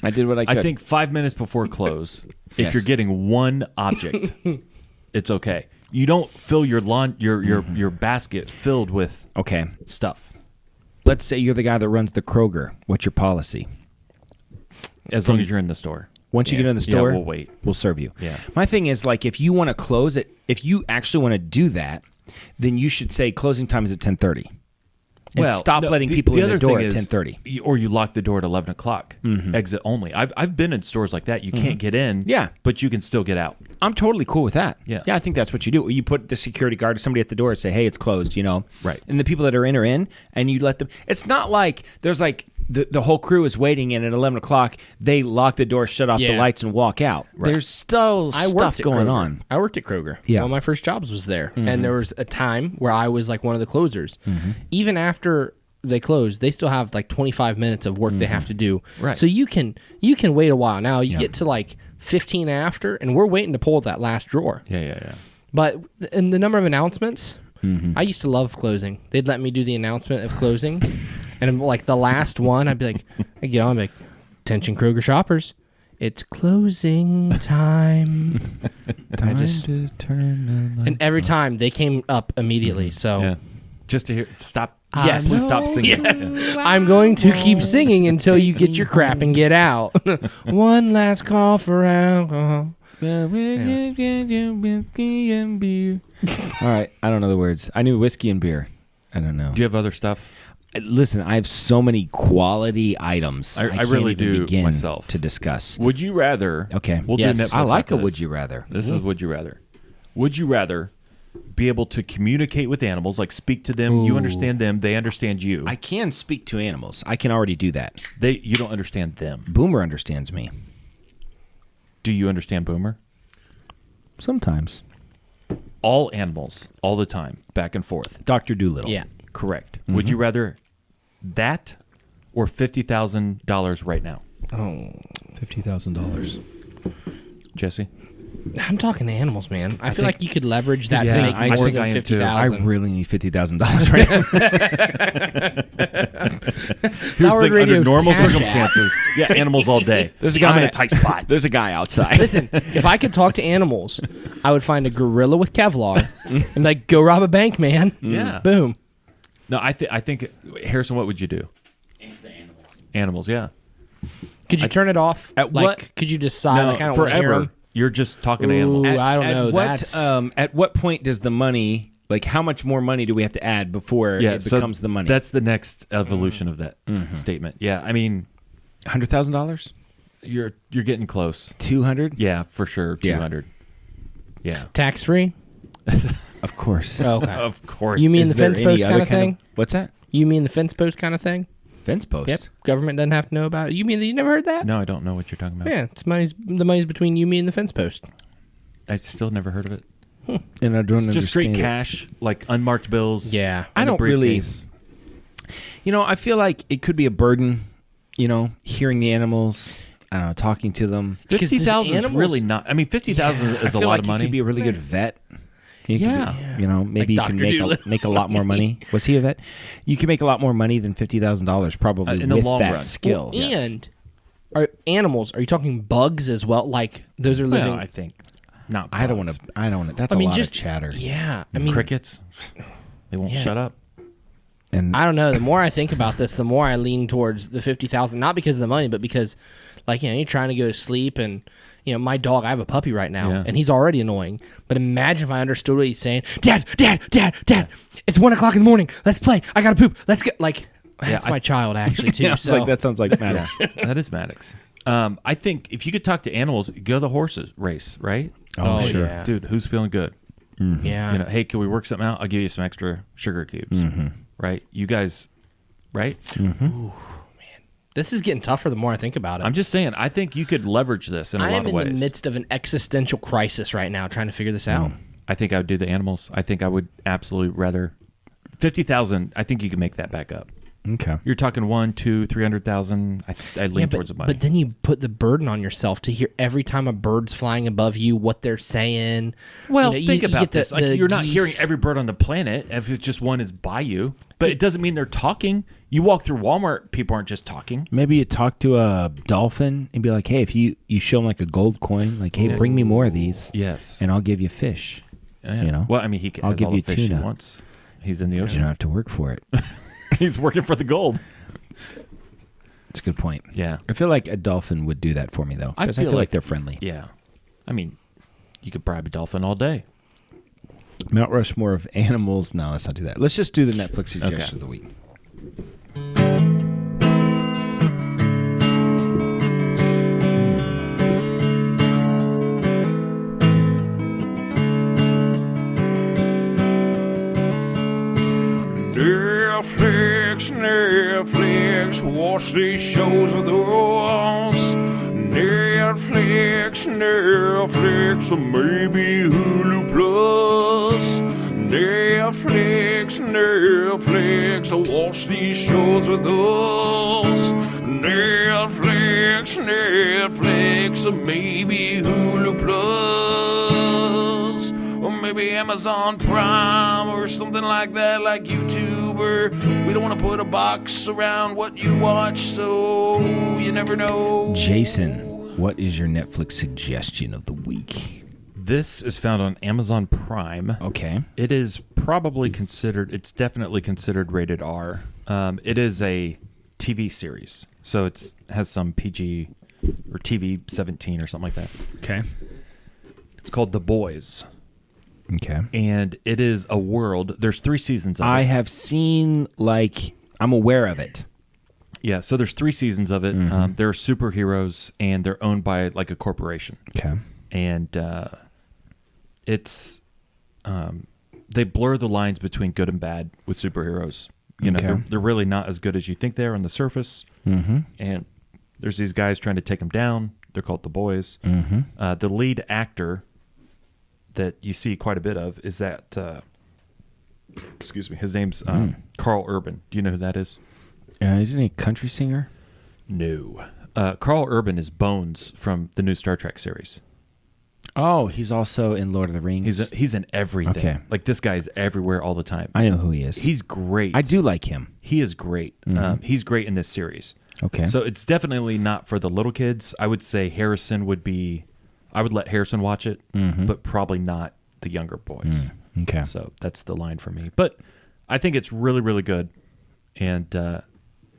I did what I could. I think 5 minutes before close, if Yes. you're getting one object, it's okay. You don't fill your your basket filled with Okay. stuff. Let's say you're the guy that runs the Kroger. What's your policy? As long as you're in the store. Once you get in the store, we'll wait. We'll serve you. Yeah. My thing is, like, if you want to close it, if you actually want to do that, then you should say closing time is at 10:30. And stop no, letting people in the other door thing at is, 10:30. Or you lock the door at 11 o'clock. Exit only. I've been in stores like that. You can't get in. Yeah. But you can still get out. I'm totally cool with that. Yeah. I think that's what you do. You put the security guard or somebody at the door and say, hey, it's closed, Right. And the people that are in, and you let them. It's not like there's like the whole crew is waiting in at 11 o'clock. They lock the door, shut off the Yeah. lights, and walk out. There's still stuff going Kroger. on. I worked at Kroger. Yeah. One of my first jobs was there. And there was a time where I was like one of the closers. Even after they close, they still have like 25 minutes of work they have to do. Right. So you can wait a while. Now you get to like 15 after, and we're waiting to pull that last drawer. Yeah. But in the number of announcements, I used to love closing. They'd let me do the announcement of closing, and like the last one, I'd be like, I'd get on, I'd be like, attention Kroger shoppers, it's closing time. I just to turn the and every time they came up immediately. So Yeah. Just to hear, stop. Yes. Stop singing. yes, I'm going to keep singing until you get your crap and get out. One last call for alcohol. whiskey and beer. All right, I don't know the words. I knew whiskey and beer. I don't know. Do you have other stuff? Listen, I have so many quality items. I can't really even do begin myself. to discuss. Would you rather? Okay. We'll Yes. do Netflix I like after a this. would you rather. This is would you rather. Would you rather be able to communicate with animals, like speak to them, you understand them, they understand you. I can speak to animals. I can already do that. You don't understand them. Boomer understands me. Do you understand Boomer? Sometimes. All animals, all the time, back and forth. Dr. Doolittle. Yeah. Correct. Would you rather that or $50,000 right now? Oh, $50,000. Jesse? I'm talking to animals, man. I feel like you could leverage that to Yeah, make I more think than I am too. I 50,000. really need $50,000 right now. Here's Howard the thing, under Radio's normal Cash App. circumstances, yeah, animals all day. There's a guy I'm in a tight spot. There's a guy outside. Listen, if I could talk to animals, I would find a gorilla with Kevlar and be like, go rob a bank, man. Yeah. Boom. No, I think Harrison, what would you do? Animals, yeah. Could you turn it off? At like, what- could you decide? No, like, I don't want to hear forever. 'em? You're just talking to animals. Ooh, I don't know. At what point does the money, like how much more money do we have to add before it so becomes the money? That's the next evolution of that statement. Yeah, I mean, $100,000? you're getting close. 200? Yeah, for sure. Yeah. 200. Yeah. Tax free? Of course. Okay. Of course. You mean Is the there fence any post other kind of thing? What's that? You mean the fence post kind of thing? Fence post? Yep. Government doesn't have to know about it. You mean you never heard that? No, I don't know what you're talking about. Yeah, the money's between you, me, and the fence post. I still never heard of it. And I don't It's just straight understand it. cash, like unmarked bills. Yeah. I in a don't really. briefcase. I feel like it could be a burden, hearing the animals, I don't know, talking to them. Because these 50,000 is animals- really not. I mean, 50,000 is I a feel lot like of you money. could be a really good vet. You Yeah. could, maybe Like you can Dr. Dolittle. make a lot more money. Was he a vet? You can make a lot more money than $50,000 probably in the with long that run. skill. Well, and are animals? Are you talking bugs as well? Like those are living. Well, I think not. I don't want to. That's a lot of chatter. Yeah, I mean, Crickets. They won't shut up. And I don't know. The more I think about this, the more I lean towards the 50,000. Not because of the money, but because, like, you're trying to go to sleep, and my dog. I have a puppy right now, Yeah. and he's already annoying. But imagine if I understood what he's saying. Dad, it's 1 o'clock in the morning. Let's play. I gotta poop. Let's get That's my child actually too. yeah, it's like that sounds like Maddox. That is Maddox. I think if you could talk to animals, go to the horses race, right? Oh, sure. yeah. Dude, who's feeling good? Yeah. Hey, can we work something out? I'll give you some extra sugar cubes. Right? You guys, right? This is getting tougher the more I think about it. I'm just saying, I think you could leverage this in a I lot am of in ways. the midst of an existential crisis right now, trying to figure this out. I think I would do the animals. I think I would absolutely rather 50,000. I think you can make that back up. Okay. You're talking 1, 2, 300,000. I lean towards the money. But then you put the burden on yourself to hear every time a bird's flying above you what they're saying. Well, You think get about the- this. Like, the you're not geese. hearing every bird on the planet if it's just one is by you. But it doesn't mean they're talking. You walk through Walmart, people aren't just talking. Maybe you talk to a dolphin and be like, hey, if you show them like a gold coin, like, hey, bring me more of these. Yes. And I'll give you fish. Yeah. Well, I mean, he can I'll has give all the you fish he tuna. wants. He's in the You ocean. don't have to work for it. He's working for the gold. It's a good point. Yeah. I feel like a dolphin would do that for me, though. I 'cause I feel feel like like- they're friendly. Yeah. I mean, you could bribe a dolphin all day. Mount Rushmore of animals. No, let's not do that. Let's just do the Netflix suggestion Okay. of the week. Netflix, watch these shows with us. Netflix, or maybe Hulu Plus. Netflix, watch these shows with us. Netflix, or maybe Hulu Plus. Or maybe Amazon Prime or something like that, like YouTube. Or we don't want to put a box around what you watch, so you never know. Jason, what is your Netflix suggestion of the week? This is found on Amazon Prime. Okay. It is probably considered, it's definitely considered rated R. It is a TV series. So it has some PG or TV 17 or something like that. Okay. It's called The Boys. Okay. And it is a world. There's 3 seasons of it. I have seen, I'm aware of it. Yeah, so there's 3 seasons of it. They're superheroes, and they're owned by like a corporation. Okay. And it's they blur the lines between good and bad with superheroes. You know, Okay. they're really not as good as you think they are on the surface. Mm-hmm. And there's these guys trying to take them down. They're called the Boys. Mm-hmm. The lead actor that you see quite a bit of is that. Excuse me. His name's Carl Urban. Do you know who that is? Isn't he a country singer? No. Carl Urban is Bones from the new Star Trek series. Oh, he's also in Lord of the Rings. He's in everything. Okay. Like this guy's everywhere all the time. I know who he is. He's great. I do like him. He is great. He's great in this series. Okay. So it's definitely not for the little kids. I would say Harrison would be. I would let Harrison watch it, but probably not the younger boys. Okay. So that's the line for me. But I think it's really, really good. And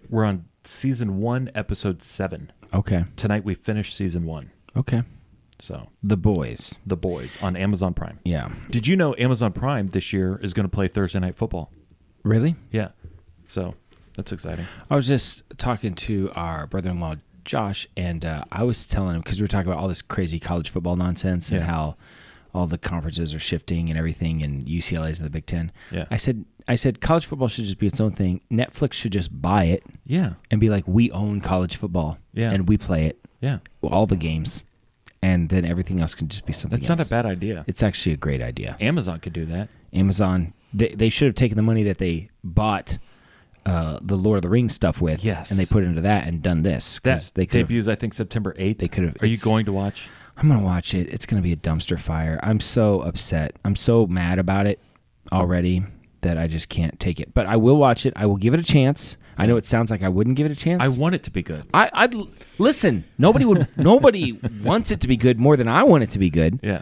we're on season 1, episode 7. Okay. Tonight we finished season 1. Okay. So The Boys. The Boys on Amazon Prime. Yeah. Did you know Amazon Prime this year is going to play Thursday Night Football? Really? Yeah. So that's exciting. I was just talking to our brother-in-law, Josh, and I was telling him, because we were talking about all this crazy college football nonsense and Yeah. how all the conferences are shifting and everything, and UCLA's in the Big Ten. Yeah. I said college football should just be its own thing. Netflix should just buy it Yeah. and be like, we own college football. Yeah. And we play it. Yeah. All the games. And then everything else can just be something That's else. not a bad idea. It's actually a great idea. Amazon could do that. Amazon, they should have taken the money that they bought the Lord of the Rings stuff with, Yes. and they put it into that and done this. 'cause That they could have, debuts, I think, September 8th. they could have. Are you it's- going to watch? I'm going to watch it. It's going to be a dumpster fire. I'm so upset. I'm so mad about it already that I just can't take it. But I will watch it. I will give it a chance. I know it sounds like I wouldn't give it a chance. I want it to be good. I'd listen. Nobody wants it to be good more than I want it to be good. Yeah.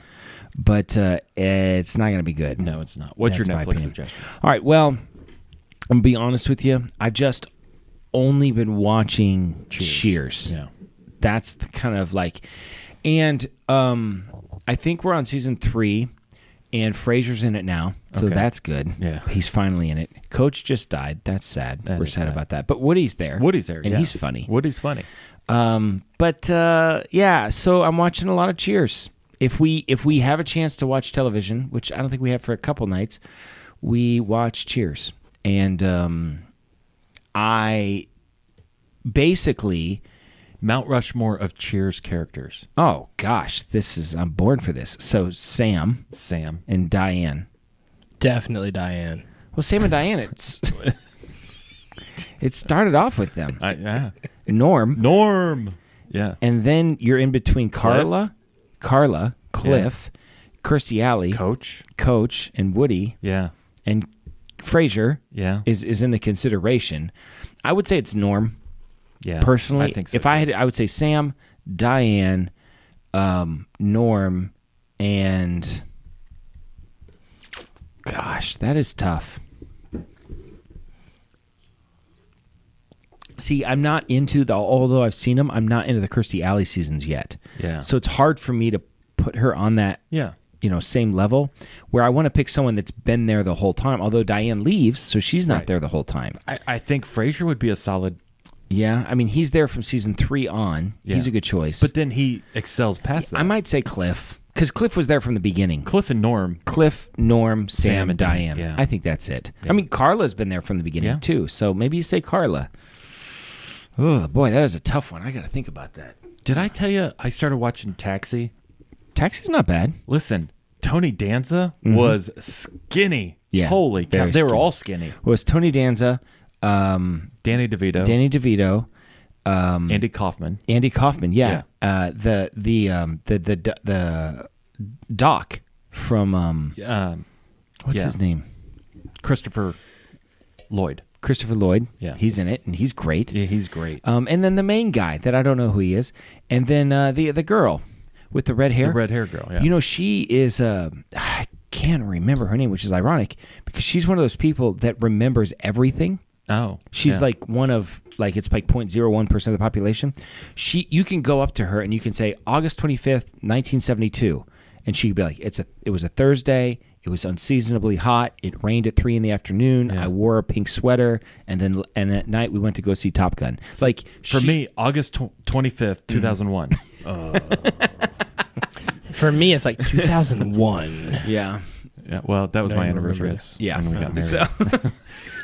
But it's not going to be good. No, it's not. What's That's your my Netflix opinion. suggestion? All right. Well, I'm going to be honest with you. I've just only been watching Cheers. Yeah. That's the kind of like, and I think we're on season 3, and Frasier's in it now, so Okay. that's good. Yeah. He's finally in it. Coach just died. That's sad. That We're is sad sad. about that. But Woody's there. Woody's there, and yeah. he's funny. Woody's funny. But yeah, so I'm watching a lot of Cheers. If we have a chance to watch television, which I don't think we have for a couple nights, we watch Cheers. And I basically, Mount Rushmore of Cheers characters. oh gosh, I'm born for this. So Sam Sam. and Diane. Definitely Diane. Well, Sam and Diane, it started off with them. Yeah. Norm. Yeah. And then you're in between Carla, Cliff, Kirstie Alley, Coach, and Woody, Yeah. and Frasier Yeah. is in the consideration. I would say it's Norm. Yeah. Personally, I think so. if I would say Sam, Diane, Norm, and gosh, that is tough. See, I'm not into although I've seen them, I'm not into the Kirstie Alley seasons yet. Yeah. So it's hard for me to put her on that, Yeah. same level, where I want to pick someone that's been there the whole time. Although Diane leaves, so she's not Right. there the whole time. I think Frasier would be a solid, Yeah, I mean, he's there from season 3 on. Yeah. He's a good choice. but then he excels past that. I might say Cliff, because Cliff was there from the beginning. Cliff and Norm. Cliff, Norm, Sam, Sam and and Diane. Diane, yeah. I think that's it. I mean, Carla's been there from the beginning, Yeah. too. So maybe you say Carla. Oh, boy, that is a tough one. I got to think about that. Did I tell you I started watching Taxi? Taxi's not bad. Listen, Tony Danza was skinny. Yeah, Holy cow. very They were skinny. all skinny. Well, it's Tony Danza, Danny DeVito. Danny DeVito, Andy Kaufman. Andy Kaufman. Yeah. The Doc from what's yeah. his name? Christopher Lloyd. Christopher Lloyd. Yeah. He's in it, and he's great. Yeah, he's great. And then the main guy that I don't know who he is, and then the girl with the red hair. The red hair girl, yeah. She is I can't remember her name, which is ironic because she's one of those people that remembers everything. Oh. She's yeah. like one of it's like 0.01% of the population. You can go up to her and you can say August 25th, 1972, and she'd be like, it was a Thursday. It was unseasonably hot. It rained at 3 p.m. Yeah. I wore a pink sweater, and at night we went to go see Top Gun. Like For me, August 25th, 2001. For me, it's like 2001. yeah. Yeah, well, that was Don't my even anniversary. remember this. Yeah. When we got married.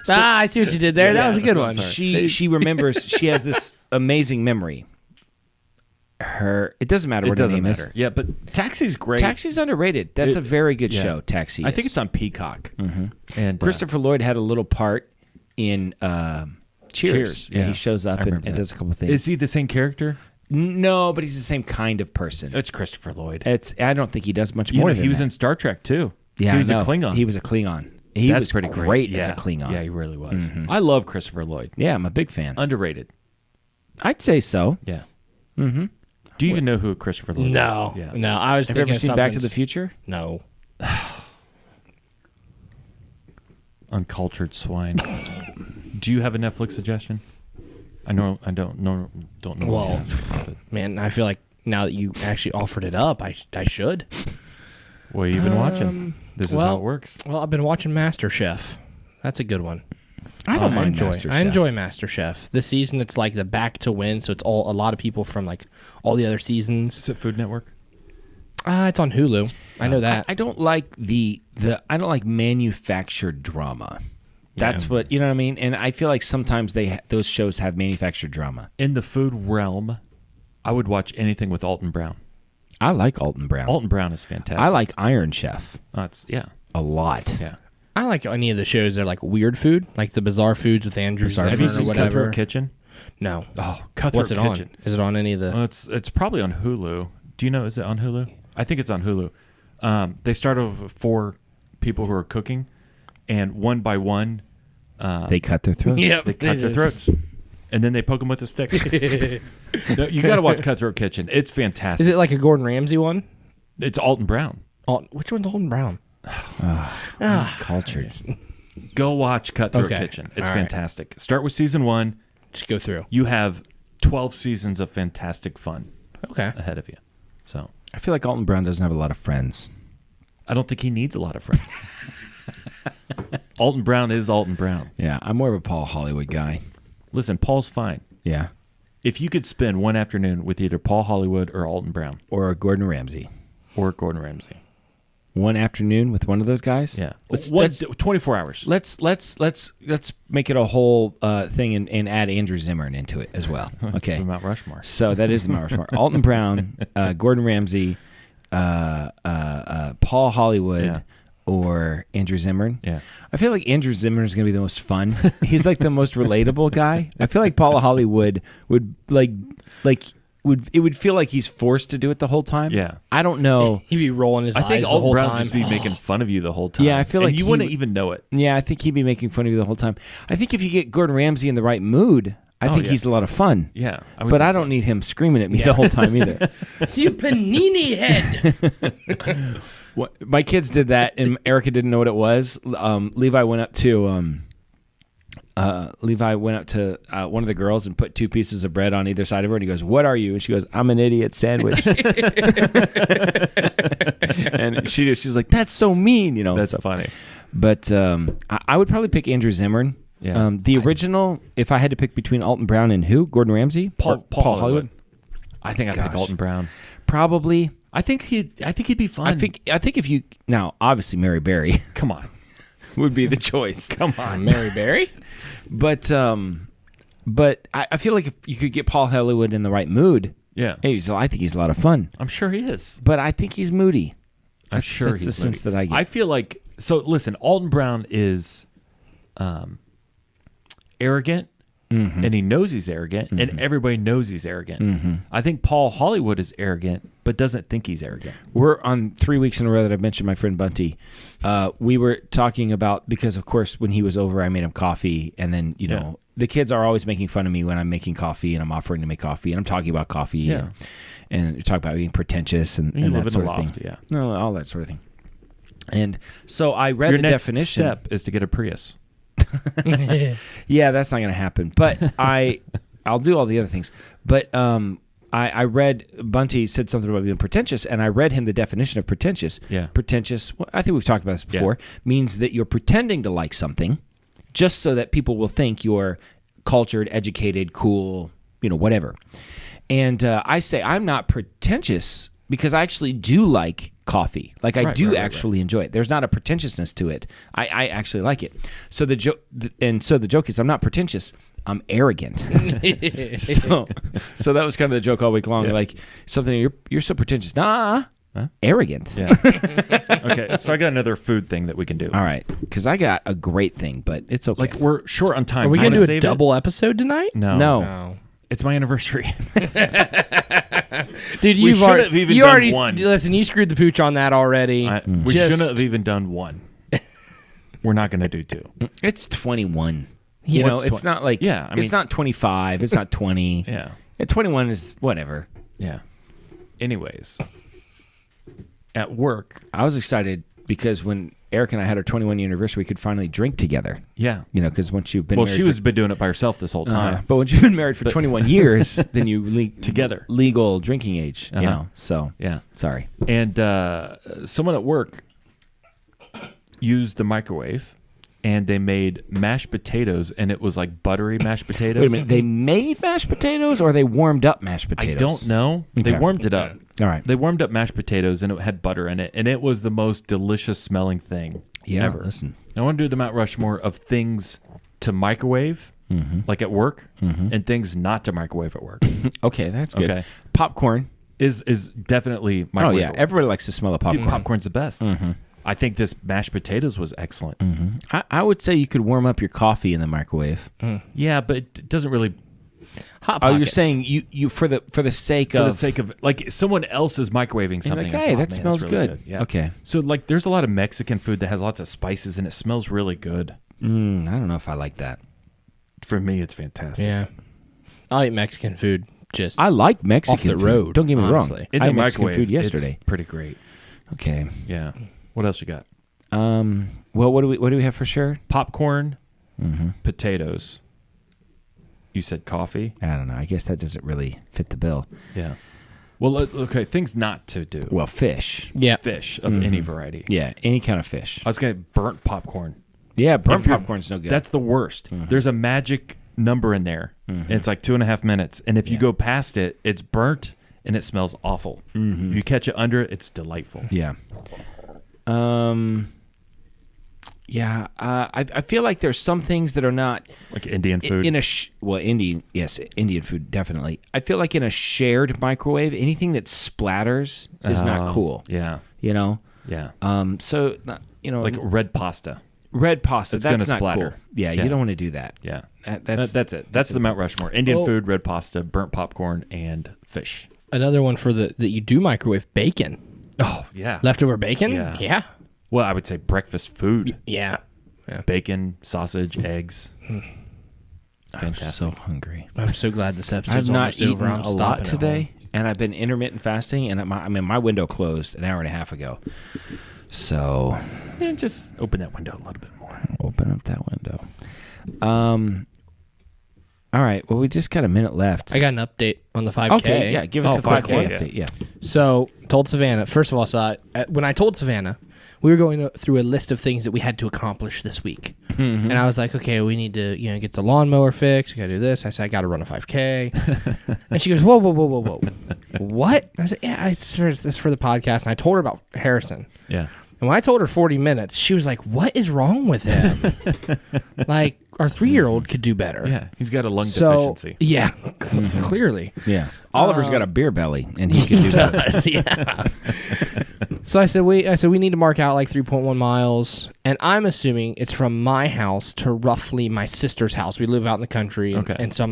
So, I see what you did there. That was a good one. she remembers. She has this amazing memory. It doesn't matter It what her doesn't name matter. is. Yeah, but Taxi's great. Taxi's underrated. That's a very good yeah. show. Taxi. I think is. it's on Peacock. Mm-hmm. And Christopher Lloyd had a little part in Cheers. Yeah. He shows up I and remember that. does a couple things. Is he the same character? No, but he's the same kind of person. It's Christopher Lloyd. I don't think he does much You more know, than he was that. in Star Trek too. Yeah, he was I a know. Klingon. He was a Klingon. He That's was pretty great as Yeah. a Klingon. Yeah, he really was. I love Christopher Lloyd. Yeah, I'm a big fan. Underrated. I'd say so. Yeah. Mm-hmm. Do you even know who Christopher Lloyd is? No, Yeah. no. I was Have you thinking ever seen Back to something- the Future? No. Uncultured swine. Do you have a Netflix suggestion? I don't know. Well, what it is, but- Man, I feel like now that you actually offered it up, I should. what have you been watching? This is how it works. Well, I've been watching MasterChef. That's a good one. I don't mind enjoy. MasterChef. I enjoy MasterChef. This season, it's like the back to win, so it's a lot of people from like all the other seasons. Is it Food Network? It's on Hulu. I know that. I don't like I don't like manufactured drama. That's what, you know what I mean? And I feel like sometimes those shows have manufactured drama. In the food realm, I would watch anything with Alton Brown. I like Alton Brown. Alton Brown is fantastic. I like Iron Chef Yeah. a lot. Yeah. I like any of the shows that are like weird food, like the Bizarre Foods with Andrew Have you Zimmern or seen whatever. Cutthroat Kitchen? No. Oh, Cutthroat What's it Kitchen. on? Is it on any of the? It's probably on Hulu. Do you know? Is it on Hulu? I think it's on Hulu. They start off with 4 people who are cooking, and one by one, They cut their throats. Yep, they cut their throats, and then they poke them with a stick. No, you got to watch Cutthroat Kitchen. It's fantastic. Is it like a Gordon Ramsay one? It's Alton Brown. Which one's Alton Brown? Cultured. Go watch Cutthroat Okay. Kitchen. It's All right. fantastic. Start with season 1. Just go through. You have 12 seasons of fantastic fun Okay. ahead of you. So I feel like Alton Brown doesn't have a lot of friends. I don't think he needs a lot of friends. Alton Brown is Alton Brown. Yeah, I'm more of a Paul Hollywood guy. Listen, Paul's fine. Yeah. If you could spend one afternoon with either Paul Hollywood or Alton Brown Or Gordon Ramsay. or Gordon Ramsay. One afternoon with one of those guys? Yeah. Let's 24 hours. let's make it a whole thing and add Andrew Zimmern into it as well. Okay. The Mount Rushmore. So that is the Mount Rushmore. Alton Brown, Gordon Ramsay, Paul Hollywood, Yeah. or Andrew Zimmern. Yeah. I feel like Andrew Zimmern is going to be the most fun. He's like the most relatable guy. I feel like Paul Hollywood would it would feel like he's forced to do it the whole time. Yeah. I don't know. He'd be rolling his I eyes think the Alton whole Brown time. just be making fun of you the whole time. Yeah, I feel and like you he wouldn't would- even know it. Yeah, I think he'd be making fun of you the whole time. I think if you get Gordon Ramsay in the right mood, I think yeah. he's a lot of fun. Yeah. But I don't need him screaming at me the whole time either. You panini head. My kids did that, and Erica didn't know what it was. Levi went up to one of the girls and put 2 pieces of bread on either side of her, and he goes, "What are you?" And she goes, "I'm an idiot sandwich." And she's like, "That's so mean," you know. That's so. funny. But I would probably pick Andrew Zimmern. Yeah. The original, if I had to pick between Alton Brown and who? Gordon Ramsay? Paul Hollywood? I think I'd pick Gosh. Alton Brown. Probably. I think he'd be fun. I think if you now obviously Mary Berry Come on. would be the choice. Come on. Mary Berry? But I feel like if you could get Paul Hollywood in the right mood, Yeah. I think he's a lot of fun. I'm sure he is. But I think he's moody. I'm sure that's he's the sense that I get. I feel like listen, Alton Brown is arrogant and he knows he's arrogant and everybody knows he's arrogant. I think Paul Hollywood is arrogant but doesn't think he's arrogant. We're on 3 weeks in a row that I've mentioned my friend Bunty. We were talking about, because of course when he was over I made him coffee, and then the kids are always making fun of me when I'm making coffee and I'm offering to make coffee and I'm talking about coffee. Yeah. And you talk about being pretentious and You live that in a sort of loft, thing. yeah. No, all that sort of thing. And so I read Your the next definition. step is to get a Prius. Yeah, that's not going to happen. But I'll do all the other things. But I read, Bunty said something about being pretentious, and I read him the definition of pretentious. Yeah. Pretentious, well, I think we've talked about this before, means that you're pretending to like something just so that people will think you're cultured, educated, cool, whatever. And I say I'm not pretentious because I actually do like coffee. Like I do actually enjoy it. There's not a pretentiousness to it. I actually like it. So the joke is I'm not pretentious. I'm arrogant. So that was kind of the joke all week long. Yeah. Like something you're so pretentious. Nah, arrogant. Yeah. Okay, so I got another food thing that we can do. All right, because I got a great thing, but it's okay. Like we're short on time. Are we You going to wanna do a save it? double episode tonight? No. No. It's my anniversary. Dude, We you've should already, have even you done already one. Listen, you screwed the pooch on that already. We Just- shouldn't have even done one. We're not going to do 2. It's 21. Yeah. It's What's not like it's not 25. It's not 20. Yeah. And 21 is whatever. Yeah. Anyways, at work, I was excited because when Eric and I had our 21 year anniversary, we could finally drink together. yeah. Because once you've been Well, married, she was been doing it by herself this whole time. but once you've been married for 21 years, then you Together. legal drinking age. So Yeah. sorry. And someone at work used the microwave, and they made mashed potatoes, and it was like buttery mashed potatoes. Wait a minute. They made mashed potatoes or they warmed up mashed I potatoes? don't know. They Okay. warmed it up. All right. They warmed up mashed potatoes, and it had butter in it, and it was the most delicious smelling thing ever. Listen. I want to do the Mount Rushmore of things to microwave, like at work, and things not to microwave at work. Okay, that's good. Okay. Popcorn. is definitely Oh, microwave. yeah. Everybody likes to smell the popcorn. Dude, popcorn's the best. I think this mashed potatoes was excellent. I would say you could warm up your coffee in the microwave. Yeah, but it doesn't really Hot Oh, you're Pockets. saying you for the sake For of the sake of like someone else is microwaving you're something. like, like, hey, oh, that man, smells that's really good. Yeah. Okay. So like, there's a lot of Mexican food that has lots of spices and it smells really good. I don't know if I like that. For me, it's fantastic. Yeah. I eat Mexican food just I like Mexican off the food. road. Don't get me honestly. wrong. In I the had Mexican microwave, food yesterday. it's pretty great. Okay. Yeah. What else you got? Well, what do we have for sure? Popcorn, potatoes. You said coffee. I don't know. I guess that doesn't really fit the bill. Yeah. Well, okay. Things not to do. Well, fish. Yeah. Fish of any variety. Yeah, any kind of fish. I was gonna burnt popcorn. Yeah, burnt If you're- popcorn's no good. That's the worst. There's a magic number in there. And it's like 2.5 minutes. And if you go past it, it's burnt and it smells awful. If you catch it under it, it's delightful. Yeah. Yeah. I feel like there's some things that are not Like Indian food. in a Indian food definitely. I feel like in a shared microwave, anything that splatters is not cool. Yeah. You know. Yeah. So you know, Like red pasta. red pasta. It's That's gonna not splatter. cool. Yeah, Yeah. you don't want to do that. Yeah. That's it. That's the Mount Rushmore. Indian Well- food, red pasta, burnt popcorn, and fish. Another one for that you do microwave, bacon. Oh, yeah. Leftover bacon? Yeah. Yeah. Well, I would say breakfast food. Yeah. Bacon, sausage, eggs. I'm Fantastic. so hungry. I'm so glad this episode's I've not almost eaten over. I'm a lot stopping at today, home. and I've been intermittent fasting, and my window closed an hour and a half ago. So And just open that window a little bit more. open up that window. All right. Well, we just got a minute left. I got an update on the 5K. Okay. Yeah. Give us Oh, a 5K 5K, update. Yeah. So, told Savannah, first of all, when I told Savannah, we were going through a list of things that we had to accomplish this week. And I was like, okay, we need to, get the lawnmower fixed. We got to do this. I said, I got to run a 5K. And she goes, whoa. What? I said, yeah, it's for the podcast. And I told her about Harrison. Yeah. And when I told her 40 minutes, she was like, what is wrong with him? Like, our 3-year-old could do better. Yeah. He's got a lung So, deficiency. yeah, clearly. Yeah. Oliver's got a beer belly, and he can do that. Yeah. So I said we need to mark out like 3.1 miles, and I'm assuming it's from my house to roughly my sister's house. We live out in the country, and, Okay. and so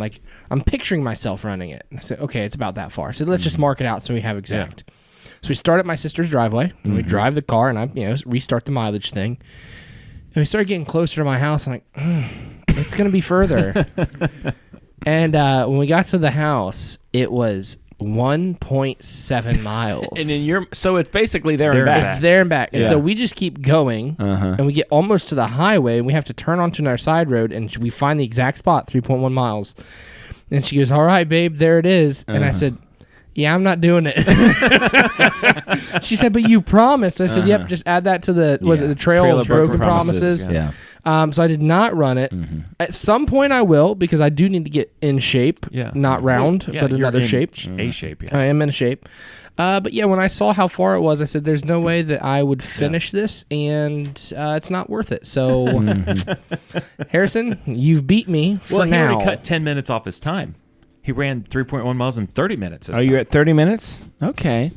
I'm picturing myself running it. And I said, okay, it's about that far. I said, let's just mark it out so we have exact. So we start at my sister's driveway, and we drive the car, and I restart the mileage thing. And we started getting closer to my house. I'm like, it's gonna be further. And when we got to the house, it was 1.7 miles. And then so it's basically there and There and back. back. It's there and back. And Yeah. so we just keep going, and we get almost to the highway, and we have to turn onto another side road, and we find the exact spot, 3.1 miles. And she goes, all right, babe, there it is. And I said, yeah, I'm not doing it. She said, but you promised. I said, yep, just add that to the, was it the Trail of Broken Promises? Yeah. So I did not run it. At some point I will, because I do need to get in shape. Yeah. Not round, Yeah, but you're another in shape. A shape, yeah. I am in a shape. But yeah, when I saw how far it was, I said, there's no way that I would finish this, and it's not worth it. So, Harrison, you've beat me for Well, he now. already cut 10 minutes off his time. He ran 3.1 miles in 30 minutes. Are you at 30 minutes? Okay.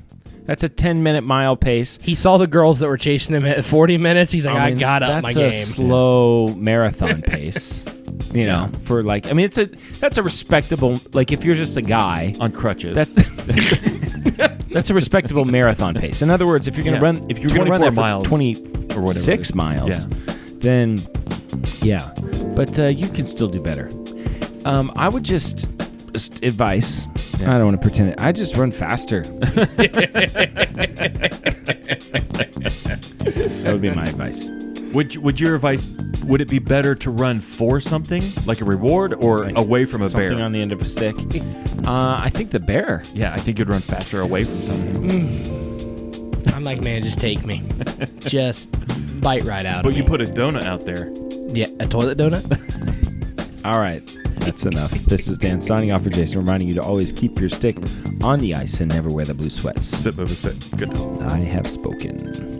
That's a 10-minute mile pace. He saw the girls that were chasing him at 40 minutes. He's like, I got up my That's a game. slow marathon pace. You know, for like, I mean, that's a respectable, like if you're just a guy, on crutches? that's a respectable marathon pace. In other words, if you're gonna run, if you're gonna run 24 that for miles 26 or whatever it is. miles, Yeah. then yeah, but you can still do better. I would just advice. I don't want to pretend it. I just run faster. That would be my advice. Would your advice, would it be better to run for something, like a reward, or away from a Something bear? on the end of a stick. I think the bear. Yeah, I think you'd run faster away from something. I'm like, man, just take me. Just bite right out But of you me. put a donut out there. Yeah, a toilet donut? All right, that's enough. This is Dan signing off for Jason, reminding you to always keep your stick on the ice and never wear the blue sweats. Sit, Bubba, sit. Good. I have spoken.